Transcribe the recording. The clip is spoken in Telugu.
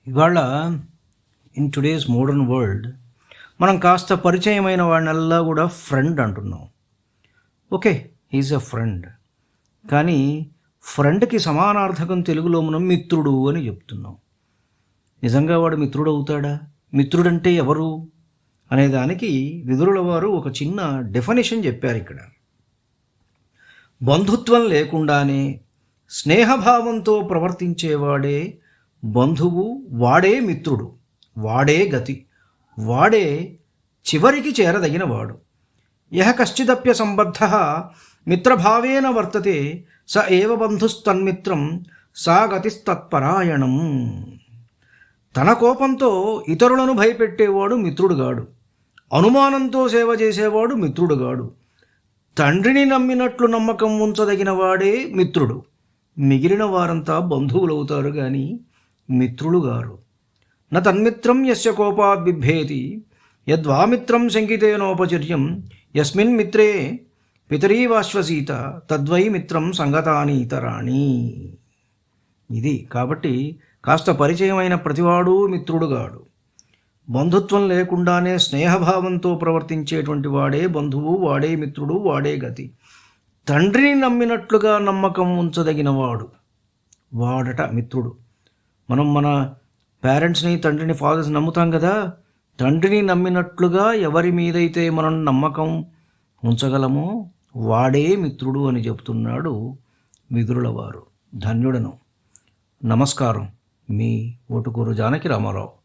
ఇవాళ ఇన్ టుడేస్ మోడర్న్ వరల్డ్ మనం కాస్త పరిచయమైన వాడినల్లా కూడా ఫ్రెండ్ అంటున్నాం. Okay, he's a friend. కానీ ఫ్రెండ్కి సమానార్థకం తెలుగులో మనం మిత్రుడు అని చెప్తున్నాం. నిజంగా వాడు మిత్రుడు అవుతాడా? మిత్రుడంటే ఎవరు అనేదానికి విదురుల వారు ఒక చిన్న డెఫినేషన్ చెప్పారు ఇక్కడ. బంధుత్వం లేకుండానే స్నేహభావంతో ప్రవర్తించేవాడే బంధువు, వాడే మిత్రుడు, వాడే గతి, వాడే చివరికి చేరదగినవాడు. యః కశ్చిదప్య సంబద్ధ మిత్రభావేన వర్తతే స ఏవ బంధుస్తన్మిత్రం సా గతిస్తత్పరాయణం. తన కోపంతో ఇతరులను భయపెట్టేవాడు మిత్రుడుగాడు, అనుమానంతో సేవ చేసేవాడు మిత్రుడుగాడు, తండ్రిని నమ్మినట్లు నమ్మకం ఉంచదగిన వాడే మిత్రుడు. మిగిలిన వారంతా బంధువులవుతారు కానీ మిత్రులు గారు. న తన్మిత్రం యస్య కోపాద్ బిభ్యేతి యద్వామిత్రం శంకితేనోపచర్యం యస్మిన్ మిత్రే పితరీవాశ్వసీత తద్వై మిత్రం సంగతాని ఇతరాణి. ఇది కాబట్టి కాస్త పరిచయమైన ప్రతివాడు మిత్రుడుగాడు. బంధుత్వం లేకుండానే స్నేహభావంతో ప్రవర్తించేటువంటి వాడే బంధువు, వాడే మిత్రుడు, వాడే గతి. తండ్రిని నమ్మినట్లుగా నమ్మకం ఉంచదగినవాడు వాడట మిత్రుడు. మనం మన పేరెంట్స్ని, తండ్రిని, ఫాదర్స్ నమ్ముతాం కదా. తండ్రిని నమ్మినట్లుగా ఎవరి మీదైతే మనం నమ్మకం ఉంచగలమో వాడే మిత్రుడు అని చెప్తున్నాడు విదురుల వారు. ధన్యుడను. నమస్కారం. మీ ఓటుకూరు జానకి రామారావు.